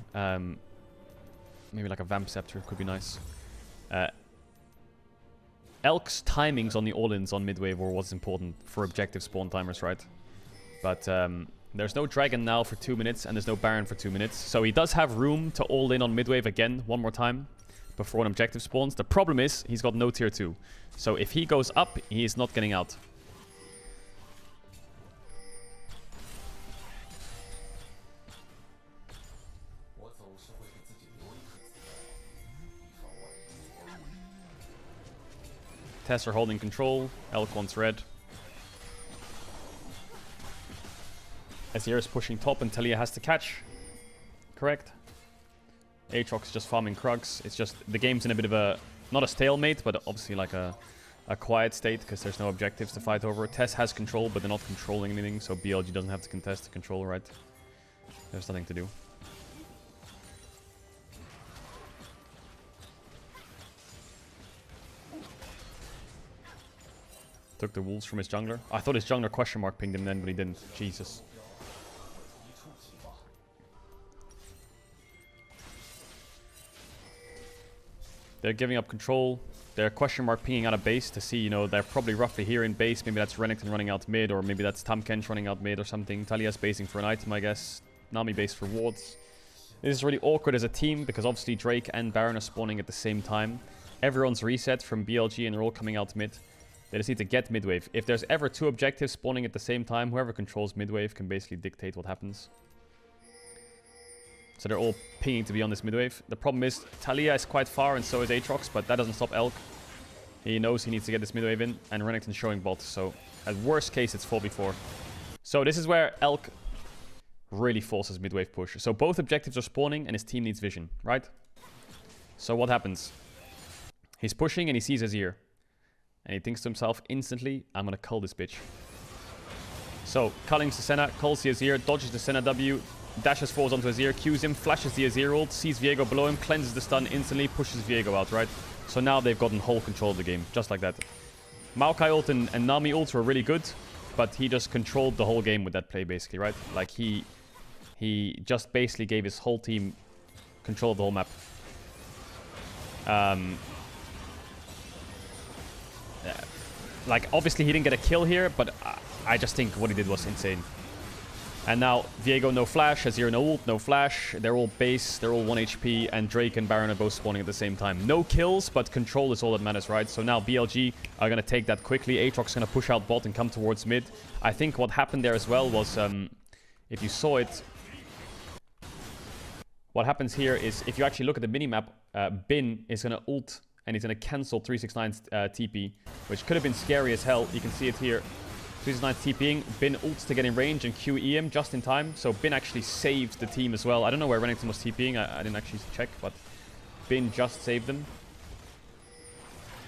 Maybe like a Vamp Scepter could be nice. Elk's timings on the all-ins on mid-wave were what's important for objective spawn timers, right? But there's no Dragon now for 2 minutes, and there's no Baron for 2 minutes. So he does have room to all-in on mid-wave again, one more time, before an objective spawns. The problem is, he's got no tier 2. So if he goes up, he is not getting out. Tess are holding control. Elk wants red. Azir is pushing top and Talia has to catch. Correct. Aatrox is just farming Krugs. It's just, the game's in a bit of a, not a stalemate, but obviously like a quiet state, because there's no objectives to fight over. Tess has control, but they're not controlling anything, so BLG doesn't have to contest the control, right? There's nothing to do. Took the wolves from his jungler. I thought his jungler question mark pinged him then, but he didn't. Jesus. They're giving up control. They're question mark pinging out of base to see, you know, they're probably roughly here in base. Maybe that's Renekton running out mid, or maybe that's Tamkench running out mid or something. Talia's basing for an item, I guess. Nami base for wards. This is really awkward as a team, because obviously Drake and Baron are spawning at the same time. Everyone's reset from BLG and they're all coming out mid. They just need to get midwave. If there's ever 2 objectives spawning at the same time, whoever controls midwave can basically dictate what happens. So they're all pinging to be on this midwave. The problem is, Talia is quite far and so is Aatrox, but that doesn't stop Elk. He knows he needs to get this midwave in, and Renekton's showing bot, so at worst case it's 4v4. So this is where Elk really forces midwave push. So both objectives are spawning and his team needs vision, right? So what happens? He's pushing and he sees Azir. And he thinks to himself instantly, I'm gonna cull this bitch. So, culling the Senna, culls the Azir, dodges the Senna W, dashes forwards onto Azir, Qs him, flashes the Azir ult, sees Viego below him, cleanses the stun instantly, pushes Viego out, right? So now they've gotten whole control of the game, just like that. Maokai ult and Nami ults were really good, but he just controlled the whole game with that play, basically, right? Like, he just basically gave his whole team control of the whole map. Like, obviously he didn't get a kill here, but I just think what he did was insane. And now, Viego no flash, Azir no ult, no flash. They're all base, they're all 1 HP, and Drake and Baron are both spawning at the same time. No kills, but control is all that matters, right? So now BLG are going to take that quickly. Aatrox is going to push out bot and come towards mid. I think what happened there as well was, if you saw it... what happens here is, if you actually look at the minimap, Bin is going to ult, and he's going to cancel 369's TP, which could have been scary as hell. You can see it here. 369's TPing, Bin ults to get in range and QE him just in time. So Bin actually saved the team as well. I don't know where Renekton was TPing. I didn't actually check, but Bin just saved them.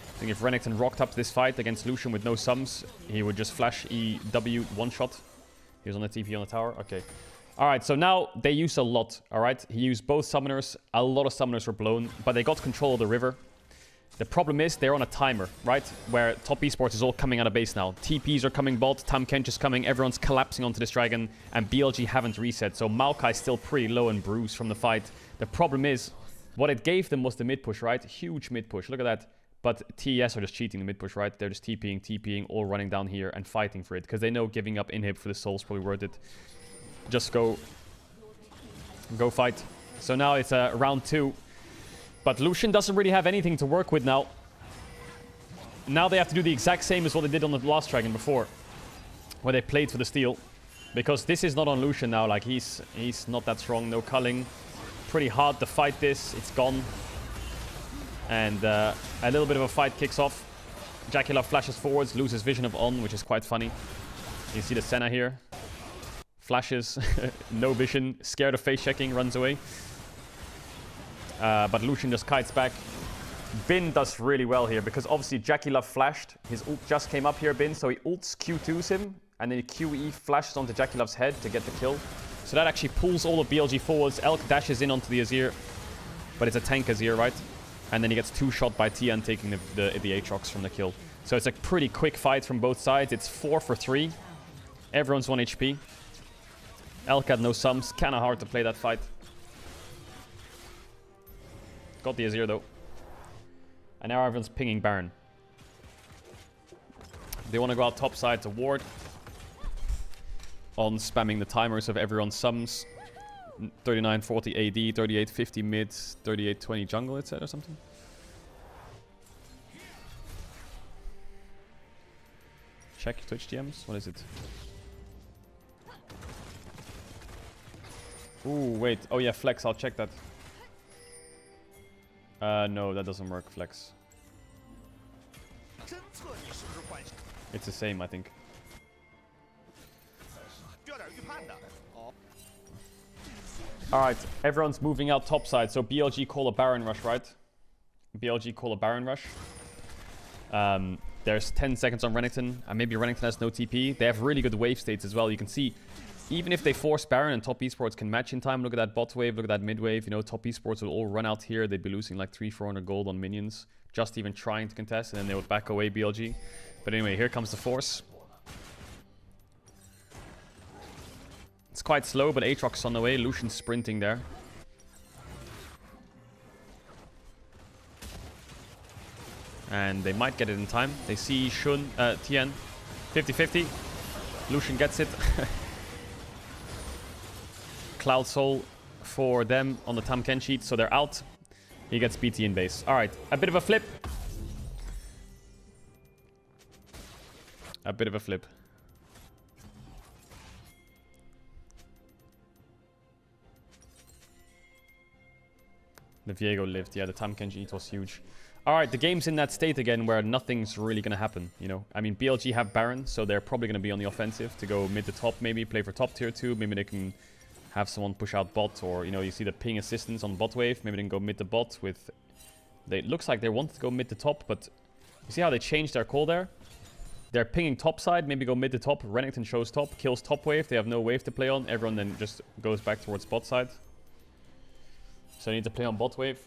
I think if Renekton rocked up this fight against Lucian with no sums, he would just flash EW one-shot. He was on the TP on the tower. Okay. Alright, so now they use a lot, alright? He used both summoners. A lot of summoners were blown, but they got control of the river. The problem is they're on a timer, right? Where top esports is all coming out of base now. TPs are coming bot, Tam Kench is coming, everyone's collapsing onto this dragon, and BLG haven't reset. So Maokai's still pretty low and bruised from the fight. The problem is, what it gave them was the mid push, right? Huge mid push, look at that. But TES are just cheating the mid push, right? They're just TPing, all running down here and fighting for it. Because they know giving up inhib for the soul is probably worth it. Just go fight. So now it's round 2. But Lucian doesn't really have anything to work with now. Now they have to do the exact same as what they did on the last dragon before. Where they played for the steal. Because this is not on Lucian now. Like, he's not that strong. No culling. Pretty hard to fight this. It's gone. And a little bit of a fight kicks off. JackeyLove flashes forwards, loses vision of On, which is quite funny. You see the Senna here. Flashes, no vision, scared of face checking, runs away. But Lucian just kites back. Bin does really well here, because obviously JackeyLove flashed. His ult just came up here, Bin, so he ults Q2s him, and then he QE flashes onto JackeyLove's head to get the kill. So that actually pulls all of BLG forwards. Elk dashes in onto the Azir, but it's a tank Azir, right? And then he gets 2-shot by Tian, taking the Aatrox from the kill. So it's a pretty quick fight from both sides. It's 4 for 3. Everyone's 1 HP. Elk had no sums. Kind of hard to play that fight. Got the Azir though. And now everyone's pinging Baron. They want to go out top side to ward. On spamming the timers of everyone's sums. 3940 AD, 3850 mid, 3820 jungle, it said, or something. Check Twitch DMs. What is it? Ooh, wait. Oh yeah, flex. I'll check that. No, that doesn't work, flex. It's the same, I think. Alright, everyone's moving out topside, so BLG call a Baron rush, right? BLG call a Baron rush. There's 10 seconds on Renekton, and maybe Renekton has no TP. They have really good wave states as well. You can see, even if they force Baron and top esports can match in time, look at that bot wave, look at that mid wave, you know, top esports will all run out here. They'd be losing like 300-400 gold on minions, just even trying to contest, and then they would back away BLG. But anyway, here comes the force. It's quite slow, but Aatrox on the way. Lucian's sprinting there. And they might get it in time. They see Tian. 50-50. Lucian gets it. Cloud Soul for them on the Tam Ken sheet, so they're out. He gets BT in base. Alright, a bit of a flip. A bit of a flip. The Viego lived. Yeah, the Tam Kenji was huge. Alright, the game's in that state again where nothing's really going to happen, you know. I mean, BLG have Baron, so they're probably going to be on the offensive to go mid to top, maybe play for top tier 2. Maybe they can have someone push out bot, or, you know, you see the ping assistance on bot wave. Maybe they can go mid to bot with... It looks like they wanted to go mid to top, but you see how they changed their call there? They're pinging top side, maybe go mid to top. Renekton shows top, kills top wave. They have no wave to play on. Everyone then just goes back towards bot side. So I need to play on bot wave.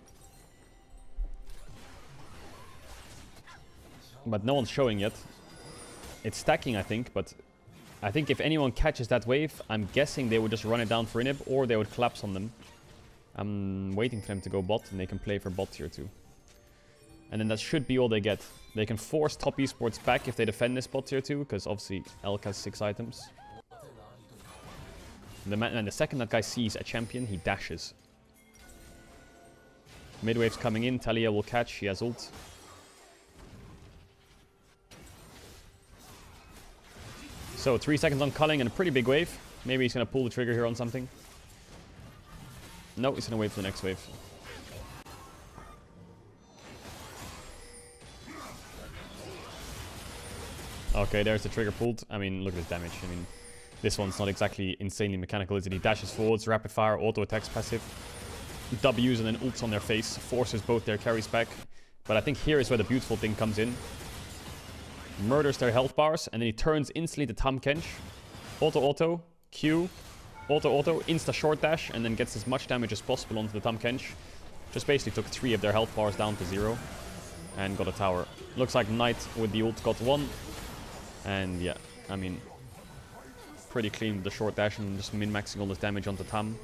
But no one's showing yet. It's stacking, I think, but I think if anyone catches that wave, I'm guessing they would just run it down for inhib, or they would collapse on them. I'm waiting for them to go bot, and they can play for bot tier 2. And then that should be all they get. They can force top esports back if they defend this bot tier 2, because obviously Elk has 6 items. And the second that guy sees a champion, he dashes. Mid wave's coming in, Talia will catch, he has ult. So 3 seconds on culling and a pretty big wave. Maybe he's going to pull the trigger here on something. No, he's gonna wait for the next wave. Okay, there's the trigger pulled. I mean, look at his damage. I mean, this one's not exactly insanely mechanical, is it? He dashes forwards, rapid fire, auto attacks passive. W's and then ults on their face. Forces both their carries back. But I think here is where the beautiful thing comes in. Murders their health bars, and then he turns instantly to Tahm Kench. Auto, Q, auto, insta short dash, and then gets as much damage as possible onto the Tahm Kench. Just basically took 3 of their health bars down to 0. And got a tower. Looks like Knight with the ult got 1. And yeah, I mean, pretty clean with the short dash and just min-maxing all this damage onto Tahm.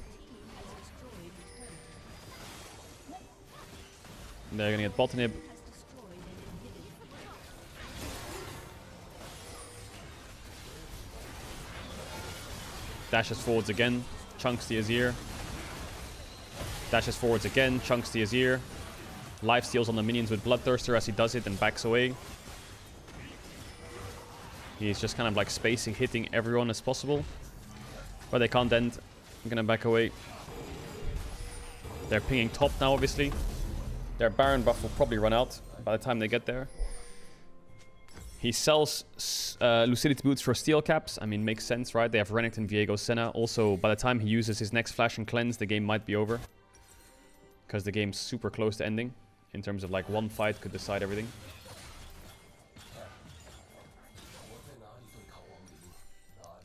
They're gonna get bot inhib. Dashes forwards again, chunks the Azir. Dashes forwards again, chunks the Azir. Lifesteals on the minions with Bloodthirster as he does it and backs away. He's just kind of like spacing, hitting everyone as possible. But they can't end. I'm gonna back away. They're pinging top now, obviously. Their Baron buff will probably run out by the time they get there. He sells Lucidity Boots for steel caps. I mean, makes sense, right? They have Renekton, Viego, Senna. Also, by the time he uses his next Flash and Cleanse, the game might be over. Because the game's super close to ending. In terms of like one fight could decide everything.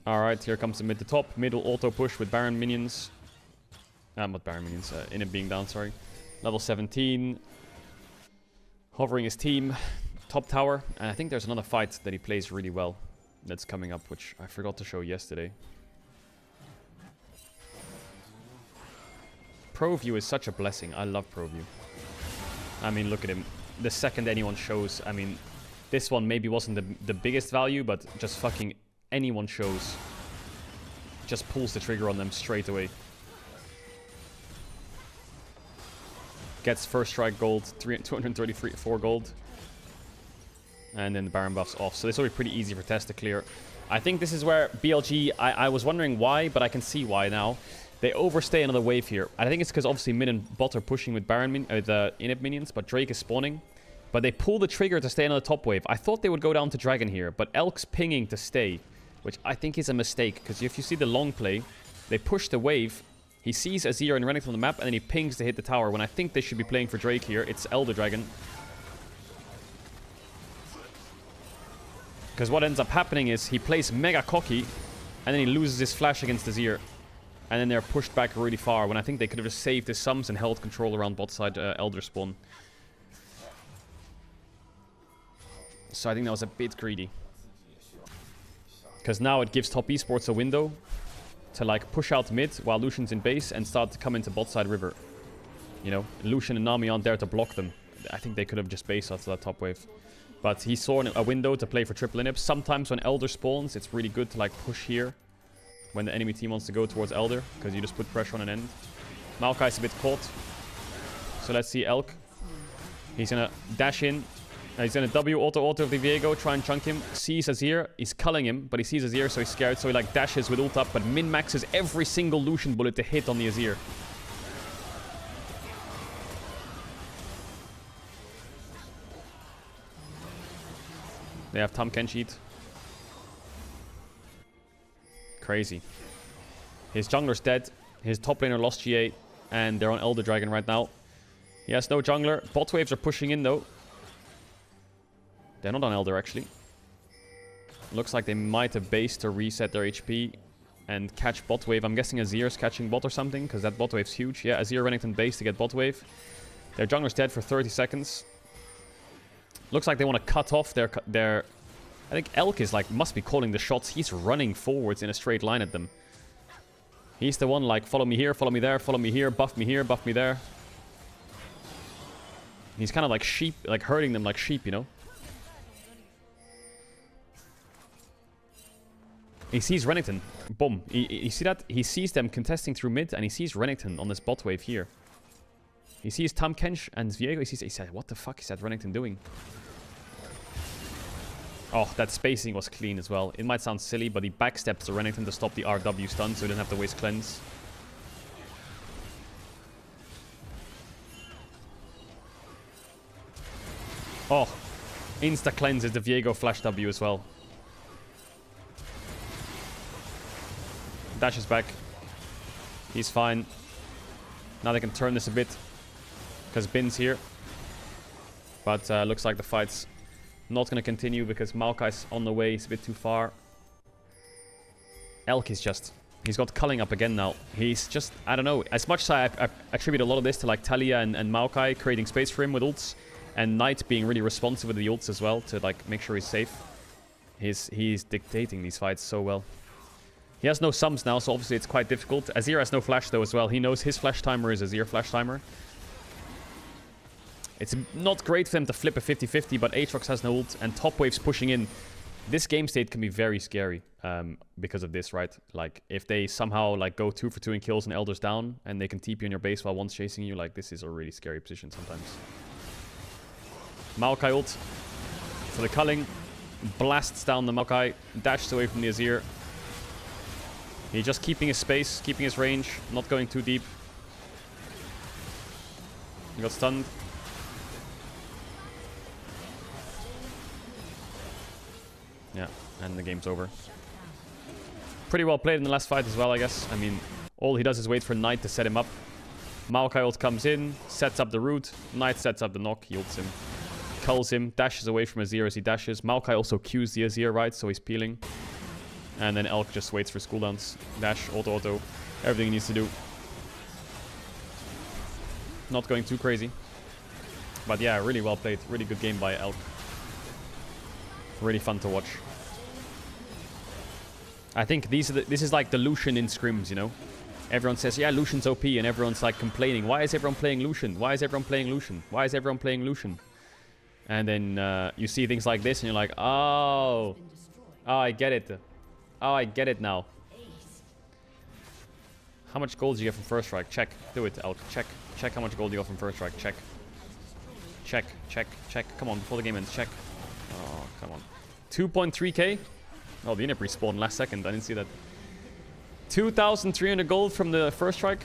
Alright, here comes the mid to top. Middle auto push with Baron minions. Not Baron minions, Inhib being down, sorry. Level 17. Hovering his team. Top tower. And I think there's another fight that he plays really well. That's coming up, which I forgot to show yesterday. Pro View is such a blessing. I love Pro View. I mean, look at him. The second anyone shows, I mean, this one maybe wasn't the biggest value, but just fucking anyone shows, just pulls the trigger on them straight away. Gets first strike gold, 234 gold. And then the Baron buff's off. So this will be pretty easy for Tess to clear. I think this is where BLG, I was wondering why, but I can see why now. They overstay another wave here. I think it's because obviously mid and bot are pushing with Baron the Inhib minions, but Drake is spawning. But they pull the trigger to stay on the top wave. I thought they would go down to Dragon here, but Elk's pinging to stay, which I think is a mistake. Because if you see the long play, they push the wave. He sees Azir and Renekton on the map, and then he pings to hit the tower. When I think they should be playing for Drake here, it's Elder Dragon. Because what ends up happening is he plays mega cocky, and then he loses his flash against Azir. And then they're pushed back really far, when I think they could have just saved his sums and held control around bot side Elder spawn. So I think that was a bit greedy. Because now it gives top esports a window to like push out mid while Lucian's in base and start to come into bot side river. You know, Lucian and Nami aren't there to block them. I think they could have just based after that top wave. But he saw a window to play for triple inhib. Sometimes when Elder spawns, it's really good to like push here when the enemy team wants to go towards Elder, because you just put pressure on an end. Maokai's a bit caught. So let's see Elk. He's gonna dash in. He's gonna W auto of the Viego, try and chunk him. Sees Azir, he's culling him, but he sees Azir, so he's scared, so he like dashes with ult up, but min-maxes every single Lucian bullet to hit on the Azir. They have Tahm Kench eat. Crazy. His jungler's dead. His top laner lost GA, and they're on Elder Dragon right now. He has no jungler. Bot waves are pushing in though. They're not on Elder actually. Looks like they might have based to reset their HP and catch bot wave. I'm guessing Azir's catching bot or something, because that bot wave's huge. Yeah, Azir Renekton base to get bot wave. Their jungler's dead for 30 seconds. Looks like they want to cut off their I think Elk is like, must be calling the shots. He's running forwards in a straight line at them. He's the one like, follow me here, follow me there, follow me here, buff me there. He's kind of like sheep, like herding them like sheep, you know? He sees Renekton. Boom. You see that? He sees them contesting through mid, and he sees Renekton on this bot wave here. He sees Tahm Kench and Viego. He said, what the fuck is that Renekton doing? Oh, that spacing was clean as well. It might sound silly, but he backsteps the Renekton to stop the RW stun, so he doesn't have to waste cleanse. Oh, insta cleanses the Viego flash W as well. Dashes back. He's fine. Now they can turn this a bit because Bin's here. But looks like the fight's not going to continue because Maokai's on the way. He's a bit too far. Elk is just... He's got culling up again now. He's just... I don't know. As much as I attribute a lot of this to like Talia and Maokai creating space for him with ults, and Knight being really responsive with the ults as well to like make sure he's safe. He's dictating these fights so well. He has no sums now, so obviously it's quite difficult. Azir has no flash though as well. He knows his flash timer is Azir flash timer. It's not great for them to flip a 50-50, but Aatrox has no ult, and top wave's pushing in. This game state can be very scary because of this, right? Like, if they somehow like go 2 for 2 in kills and Elder's down, and they can TP in your base while one's chasing you, like, this is a really scary position sometimes. Maokai ult for the culling. Blasts down the Maokai, dashes away from the Azir. He's just keeping his space, keeping his range, not going too deep. He got stunned. Yeah, and the game's over. Pretty well played in the last fight as well, I guess. I mean, all he does is wait for Knight to set him up. Maokai ult comes in, sets up the root. Knight sets up the knock, he ults him. Culls him, dashes away from Azir as he dashes. Maokai also Qs the Azir, right? So he's peeling. And then Elk just waits for his cooldowns. Dash, auto, everything he needs to do. Not going too crazy. But yeah, really well played. Really good game by Elk. Really fun to watch. I think this is like the Lucian in scrims, you know? Everyone says, yeah, Lucian's OP, and everyone's like complaining. Why is everyone playing Lucian? Why is everyone playing Lucian? Why is everyone playing Lucian? And then you see things like this, and you're like, oh, I get it. Oh, I get it now. How much gold do you get from first strike? Check. Do it, Elk. Check. Check how much gold you got from first strike. Check. Check. Check. Check. Come on, before the game ends. Check. Oh, come on. 2.3k? Oh, the inip respawned last second. I didn't see that. 2,300 gold from the first strike.